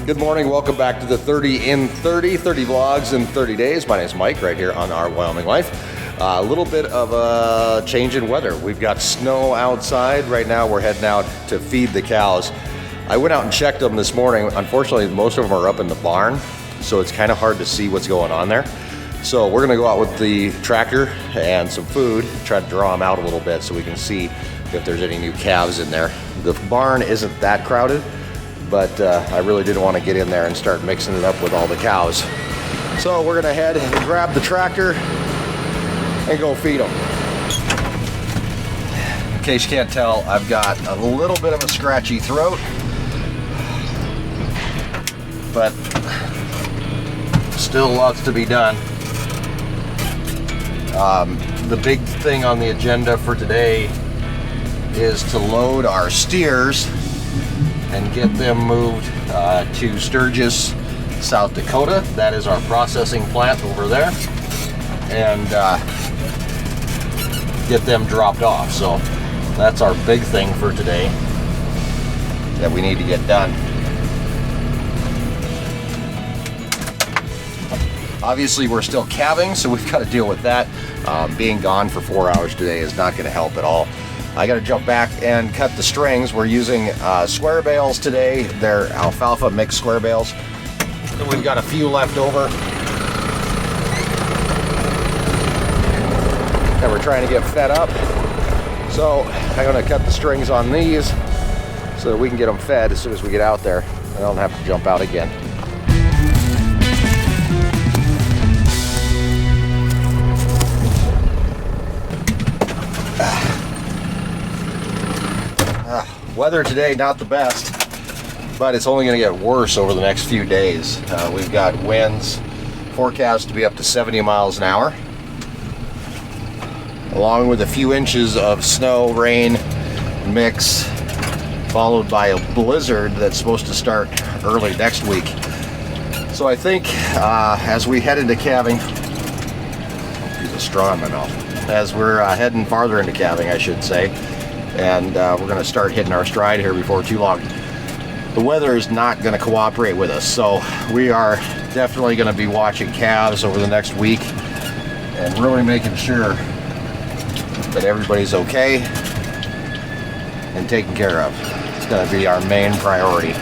Good morning, welcome back to the 30 in 30 vlogs in 30 days. My name is Mike, right here on Our Wyoming Life. A little bit of a change in weather. We've got snow outside. Right now we're heading out to feed the cows. I went out and checked them this morning. Unfortunately, most of them are up in the barn, so it's kind of hard to see what's going on there. So we're gonna go out with the tractor and some food, try to draw them out a little bit so we can see if there's any new calves in there. The barn isn't that crowded, but I really didn't want to get in there and start mixing it up with all the cows. So we're gonna head and grab the tractor and go feed them. In case you can't tell, I've got a little bit of a scratchy throat, but still lots to be done. The big thing on the agenda for today is to load our steers and get them moved to Sturgis, South Dakota. That is our processing plant over there, and get them dropped off. So that's our big thing for today that we need to get done. Obviously we're still calving, so we've got to deal with that. Being gone for 4 hours today is not going to help at all. I got to jump back and cut the strings. We're using square bales today. They're alfalfa mixed square bales. And we've got a few left over. And we're trying to get fed up. So I'm going to cut the strings on these so that we can get them fed as soon as we get out there. I don't have to jump out again. Weather today, not the best, but it's only going to get worse over the next few days. We've got winds forecast to be up to 70 miles an hour, along with a few inches of snow, rain mix, followed by a blizzard that's supposed to start early next week. So I think as we head into calving, he's a strong man now. As we're heading farther into calving, I should say, and we're going to start hitting our stride here before too long. The weather is not going to cooperate with us, so we are definitely going to be watching calves over the next week and really making sure that everybody's okay and taken care of. It's going to be our main priority.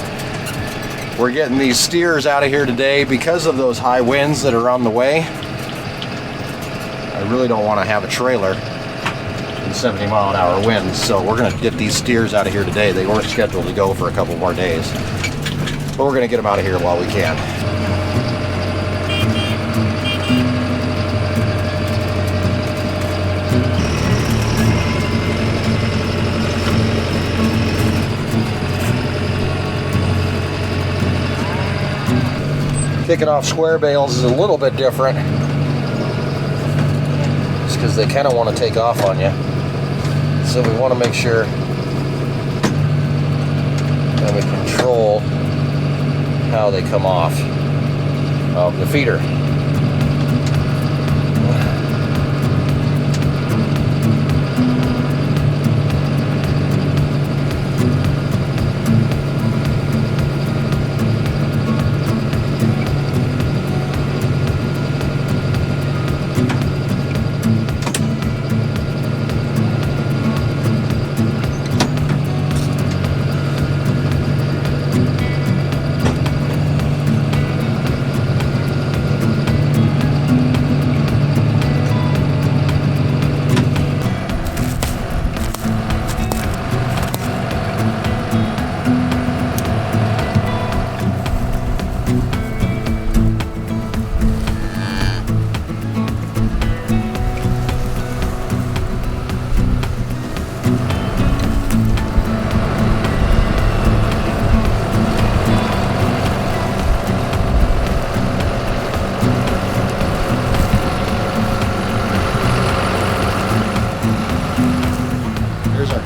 We're getting these steers out of here today because of those high winds that are on the way. I really don't want to have a trailer 70 mile an hour winds, so we're going to get these steers out of here today. They weren't scheduled to go for a couple more days, but we're going to get them out of here while we can. Kicking off square bales is a little bit different, just because they kind of want to take off on you. So we want to make sure that we control how they come off of the feeder.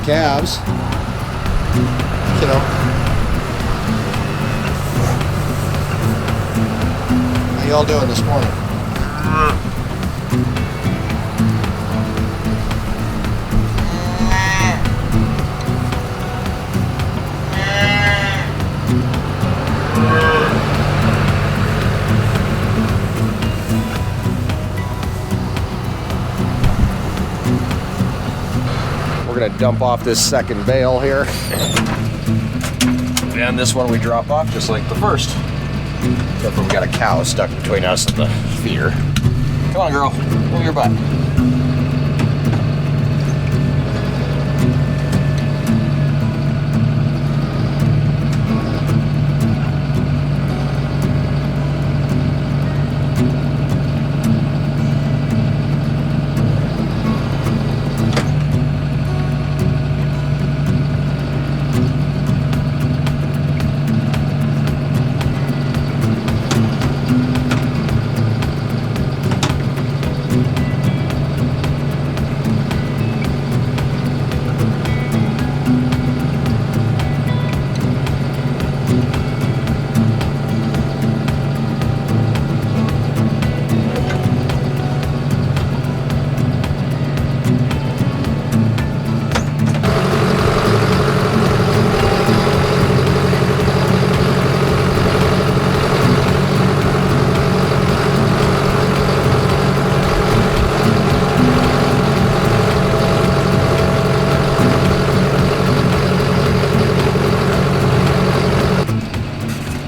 calves. You know. How y'all doing this morning? We're gonna dump off this second bale here. And this one we drop off just like the first. Except for we got a cow stuck between us and the feeder. Come on, girl, move your butt.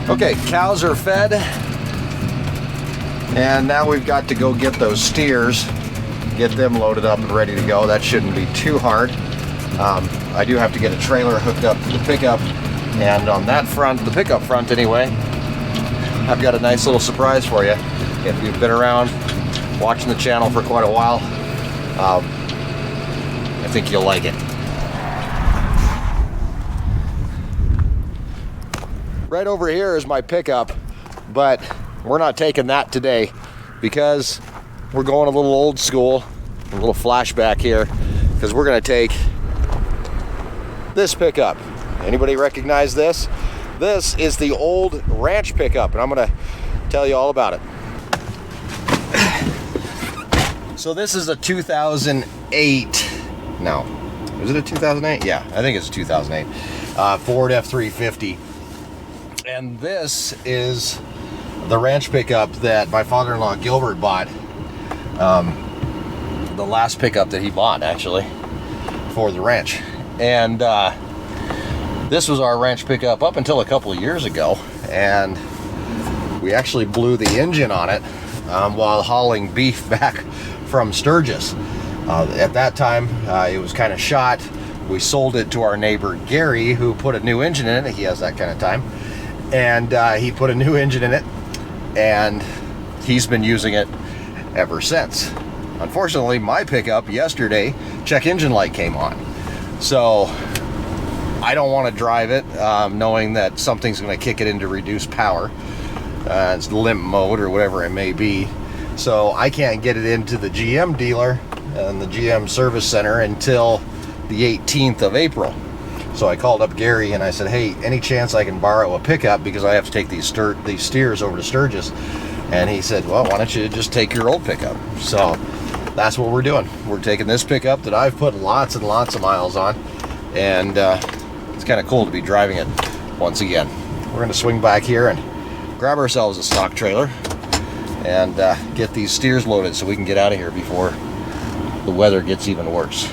Okay, cows are fed, and now we've got to go get those steers, get them loaded up and ready to go. That shouldn't be too hard. I do have to get a trailer hooked up to the pickup, and on that front, the pickup front anyway, I've got a nice little surprise for you. If you've been around watching the channel for quite a while, I think you'll like it. Right over here is my pickup, but we're not taking that today because we're going a little old school, a little flashback here, because we're going to take this pickup. Anybody recognize this? This is the old ranch pickup, and I'm going to tell you all about it. So this is a 2008, no, is it a 2008? Yeah, I think it's a 2008 Ford F-350. And this is the ranch pickup that my father-in-law Gilbert bought. The last pickup that he bought, actually, for the ranch. And this was our ranch pickup up until a couple of years ago. And we actually blew the engine on it while hauling beef back from Sturgis. At that time, it was kind of shot. We sold it to our neighbor Gary, who put a new engine in it. He has that kind of time. And he put a new engine in it, and he's been using it ever since. Unfortunately, my pickup yesterday, check engine light came on. So I don't want to drive it knowing that something's going to kick it into reduced power. It's limp mode or whatever it may be. So I can't get it into the GM dealer and the GM service center until the 18th of April. So I called up Gary and I said, hey, any chance I can borrow a pickup because I have to take these steers over to Sturgis? And he said, well, why don't you just take your old pickup? So that's what we're doing. We're taking this pickup that I've put lots and lots of miles on, and it's kind of cool to be driving it once again. We're going to swing back here and grab ourselves a stock trailer and get these steers loaded so we can get out of here before the weather gets even worse.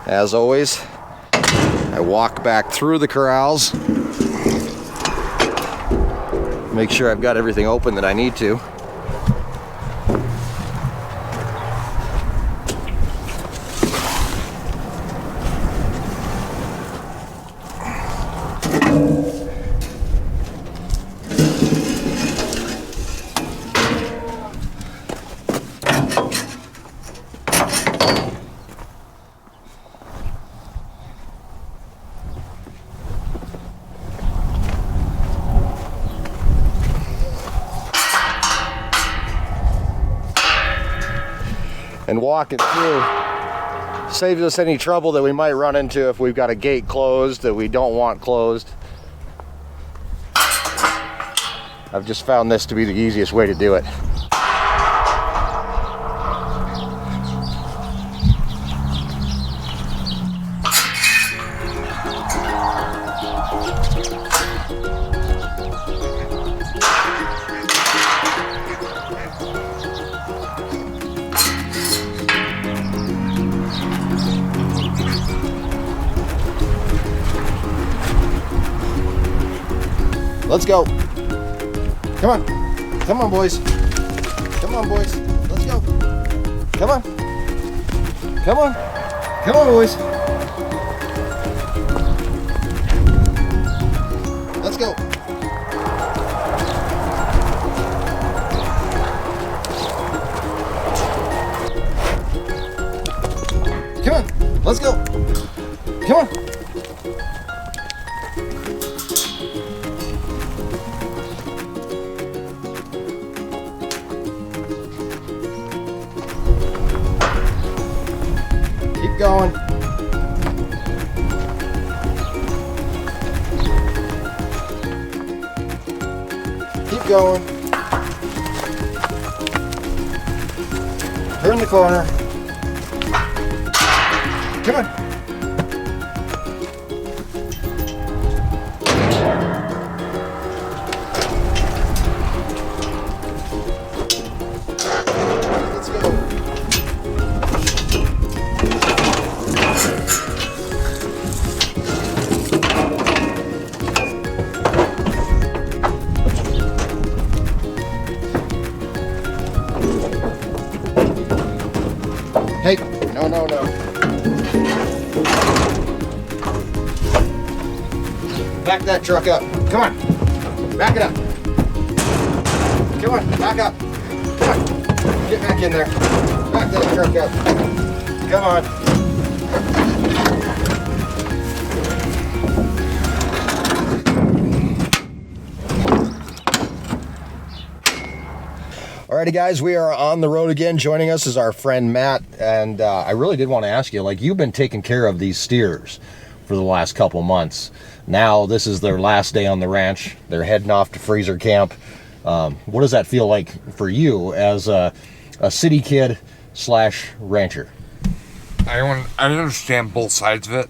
As always, I walk back through the corrals, make sure I've got everything open that I need to. And walking through saves us any trouble that we might run into if we've got a gate closed that we don't want closed. I've just found this to be the easiest way to do it. Let's go. Come on. Come on, boys. Come on, boys. Let's go. Come on. Come on. Come on, boys. Let's go. Come on. Let's go. Come on. Going. Keep going. Turn the corner. Come on. Let's go. Hey, no, no, no. Back that truck up. Come on. Back it up. Come on, back up. Come on. Get back in there. Back that truck up. Come on. Alrighty guys, we are on the road again. Joining us is our friend Matt, and I really did want to ask you, like, you've been taking care of these steers for the last couple months. Now this is their last day on the ranch. They're heading off to freezer camp. What does that feel like for you as a city kid slash rancher? I understand both sides of it.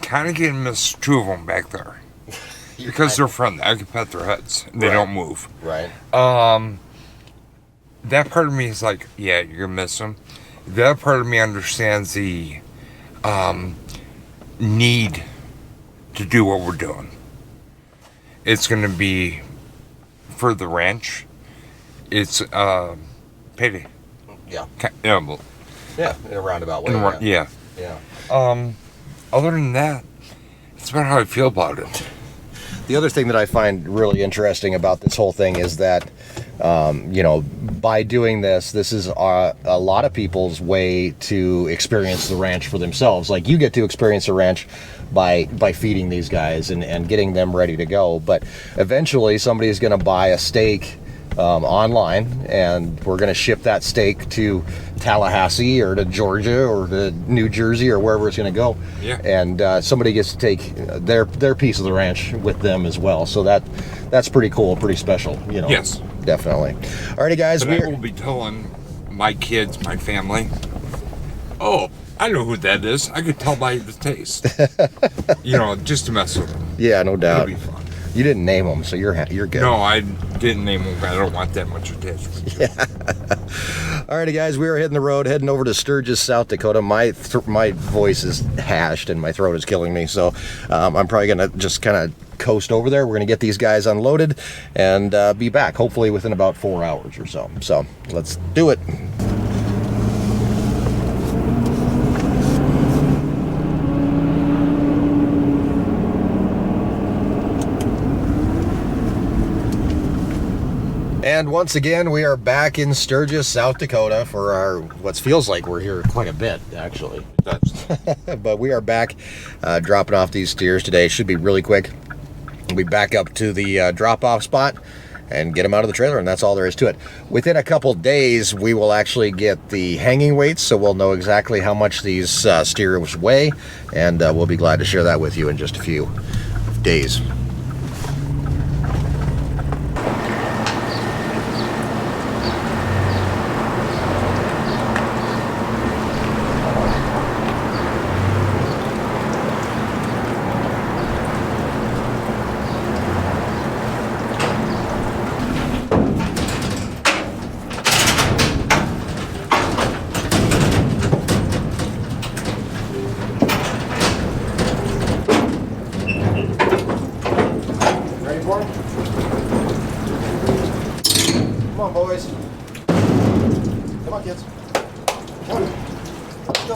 Kind of getting missed two of them back there because they're friendly. I can pet their heads. They don't move. Right. That part of me is like, yeah, you're gonna miss them. The other part of me understands the need to do what we're doing. It's gonna be for the ranch. It's payday. Yeah. Yeah, in a roundabout way. Yeah. Other than that, it's about how I feel about it. The other thing that I find really interesting about this whole thing is that, by doing this is a lot of people's way to experience the ranch for themselves. Like, you get to experience the ranch by feeding these guys and getting them ready to go. But eventually somebody's going to buy a steak online, and we're going to ship that steak to Tallahassee or to Georgia or to New Jersey or wherever it's going to go. Yeah. And somebody gets to take their piece of the ranch with them as well. So that's pretty cool, pretty special, Yes. Definitely. Alrighty, guys. But I will be telling my kids, my family, oh, I know who that is. I could tell by the taste. Just to mess with them. Yeah, no doubt. It'll be fun. You didn't name them, so you're good. No, I didn't name them. I don't want that much attention. Yeah. Alrighty, guys, we are hitting the road, heading over to Sturgis, South Dakota. My voice is hashed and my throat is killing me, so I'm probably gonna just kind of coast over there. We're gonna get these guys unloaded and be back, hopefully within about 4 hours or so. So let's do it. And once again, we are back in Sturgis, South Dakota for our, what feels like we're here quite a bit, actually. But we are back dropping off these steers today. Should be really quick. We'll be back up to the drop-off spot and get them out of the trailer, and that's all there is to it. Within a couple days, we will actually get the hanging weights, so we'll know exactly how much these steers weigh, and we'll be glad to share that with you in just a few days. Come on, boys. Come on, kids. Come on. Let's go.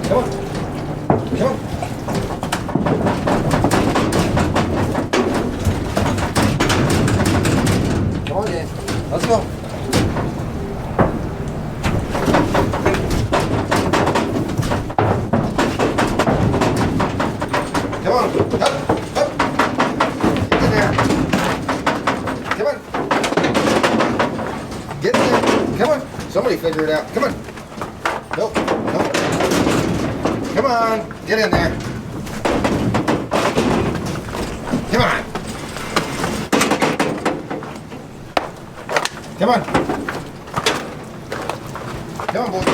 Come on. Come on. Come on, Dan. Let's go. Come on. Up. Get in there. Come on. Get in there. Come on. Somebody figure it out. Come on. Nope. Nope. Come on. Get in there. Come on. Come on. Come on, boys.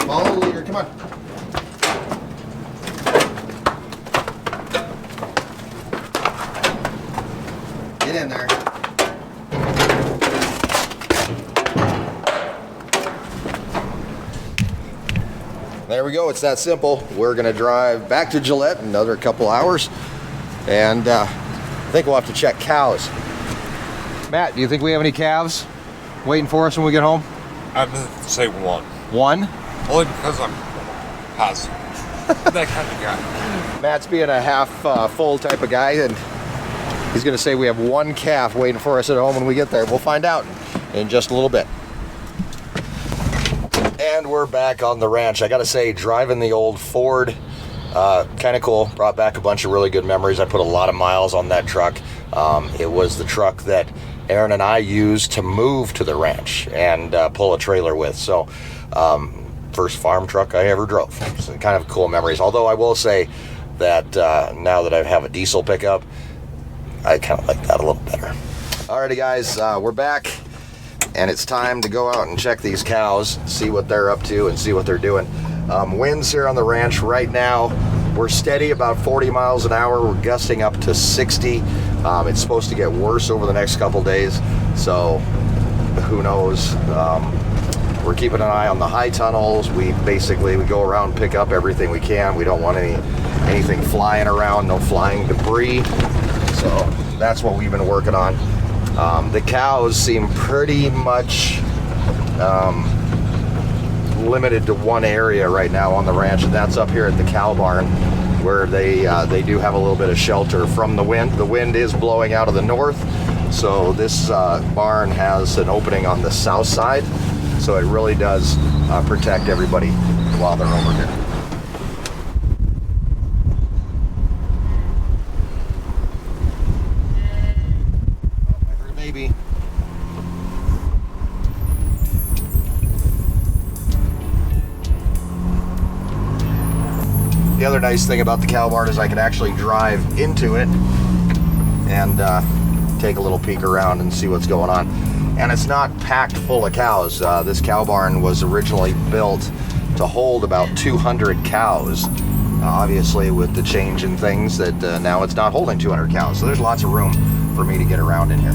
Follow the leader. Come on. Get in there. There we go. It's that simple. We're going to drive back to Gillette in another couple hours, and I think we'll have to check cows. Matt, do you think we have any calves waiting for us when we get home? I'm going to say one. One? Only because I'm positive. That kind of guy. Matt's being a half full type of guy, and he's going to say we have one calf waiting for us at home when we get there. We'll find out in just a little bit. And we're back on the ranch. I got to say, driving the old Ford, kind of cool. Brought back a bunch of really good memories. I put a lot of miles on that truck. It was the truck that Erin and I used to move to the ranch and pull a trailer with. So, first farm truck I ever drove. So kind of cool memories. Although I will say that now that I have a diesel pickup, I kind of like that a little better. Alrighty, guys, we're back, and it's time to go out and check these cows, see what they're up to, and see what they're doing. Winds here on the ranch right now, we're steady about 40 miles an hour. We're gusting up to 60. It's supposed to get worse over the next couple days, so who knows. We're keeping an eye on the high tunnels. We go around, pick up everything we can. We don't want anything flying around, no flying debris. So that's what we've been working on. The cows seem pretty much limited to one area right now on the ranch, and that's up here at the cow barn, where they do have a little bit of shelter from the wind. The wind is blowing out of the north, so this barn has an opening on the south side, so it really does protect everybody while they're over here. Maybe. The other nice thing about the cow barn is I can actually drive into it and take a little peek around and see what's going on. And it's not packed full of cows. This cow barn was originally built to hold about 200 cows. Obviously, with the change in things, that now it's not holding 200 cows. So there's lots of room for me to get around in here.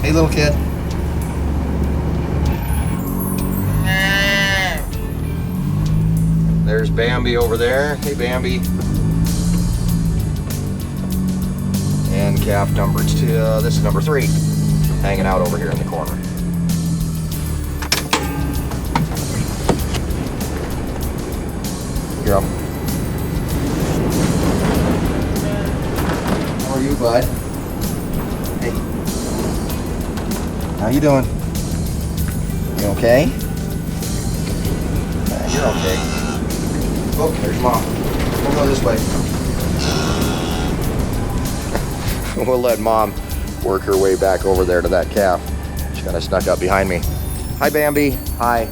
Hey, little kid. There's Bambi over there. Hey, Bambi. And calf number 2. This is number 3, hanging out over here in the corner. Here, how are you, bud? Hey. How you doing? You okay? Yeah, you're okay. Oh, there's Mom. We'll go this way. We'll let Mom work her way back over there to that calf. She kind of snuck up behind me. Hi, Bambi. Hi.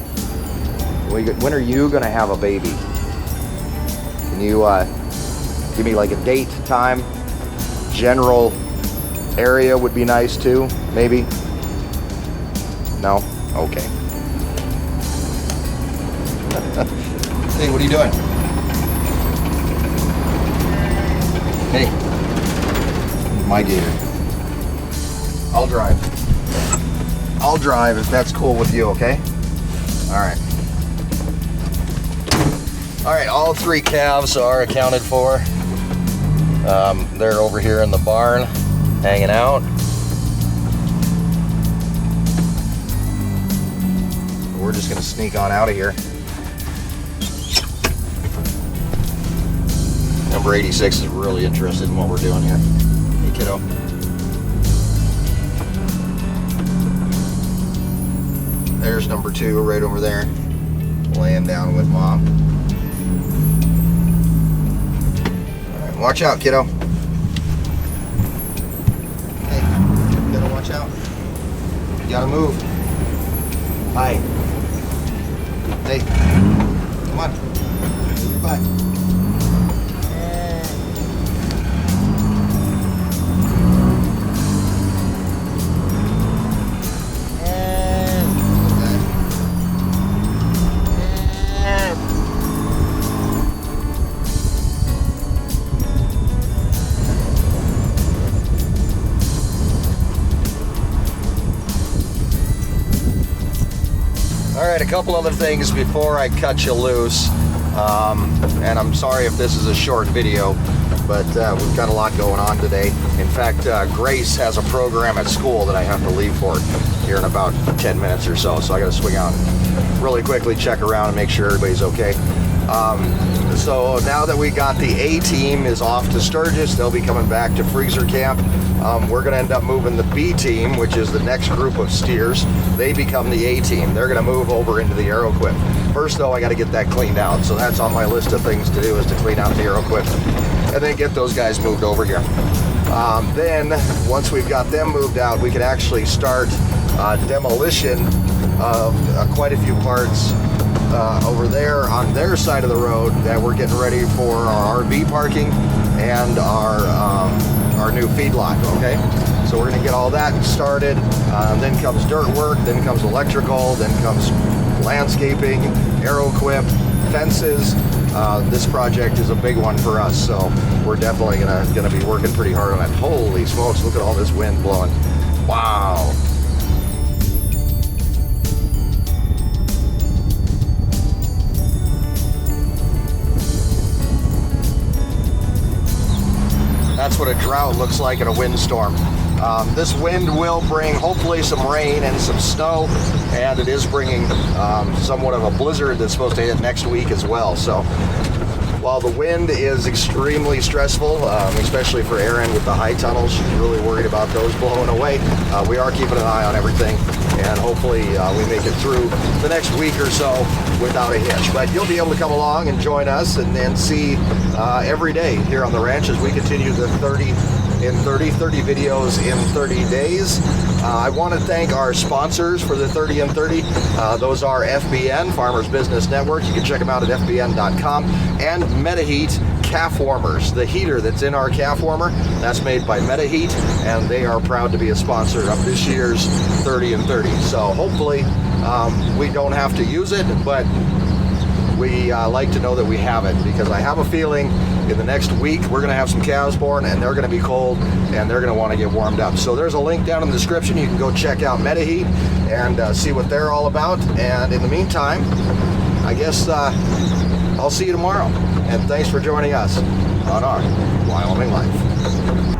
When are you gonna have a baby? Can you give me like a date, time? General area would be nice too, maybe? No? Okay. Hey, what are you doing? Hey, my gator. I'll drive. I'll drive if that's cool with you, okay? All right. All right, all 3 calves are accounted for. They're over here in the barn, hanging out. We're just gonna sneak on out of here. Number 86 is really interested in what we're doing here. Hey, kiddo. There's number 2 right over there, laying down with Mom. All right, watch out, kiddo. Hey, you gotta watch out. You gotta move. Hi. Hey, come on. Bye. All right, a couple other things before I cut you loose. And I'm sorry if this is a short video, but we've got a lot going on today. In fact, Grace has a program at school that I have to leave for here in about 10 minutes or so. So I got to swing out really quickly, check around and make sure everybody's okay. So now that we got the A team is off to Sturgis, they'll be coming back to freezer camp. We're going to end up moving the B team, which is the next group of steers. They become the A team. They're going to move over into the Aeroquip. First, though, I got to get that cleaned out. So that's on my list of things to do, is to clean out the Aeroquip and then get those guys moved over here. Then, once we've got them moved out, we can actually start demolition of quite a few parts over there on their side of the road that we're getting ready for our RV parking and our new feedlot, okay? So we're gonna get all that started. Then comes dirt work, then comes electrical, then comes landscaping, Aeroquip, fences. This project is a big one for us, so we're definitely gonna be working pretty hard on it. Holy smokes, look at all this wind blowing. Wow. That's what a drought looks like in a windstorm. This wind will bring hopefully some rain and some snow, and it is bringing somewhat of a blizzard that's supposed to hit next week as well. So while the wind is extremely stressful, especially for Erin with the high tunnels, she's really worried about those blowing away. We are keeping an eye on everything, and hopefully we make it through the next week or so without a hitch. But you'll be able to come along and join us and see every day here on the ranch as we continue the 30 videos in 30 days. I want to thank our sponsors for the 30 in 30. Those are FBN, Farmers Business Network. You can check them out at fbn.com. And MetaHeat calf warmers. The heater that's in our calf warmer, that's made by MetaHeat, and they are proud to be a sponsor of this year's 30 in 30. So hopefully we don't have to use it, but we like to know that we have it, because I have a feeling in the next week we're going to have some calves born, and they're going to be cold, and they're going to want to get warmed up. So there's a link down in the description. You can go check out MetaHeat and see what they're all about. And in the meantime, I guess I'll see you tomorrow. And thanks for joining us on Our Wyoming Life.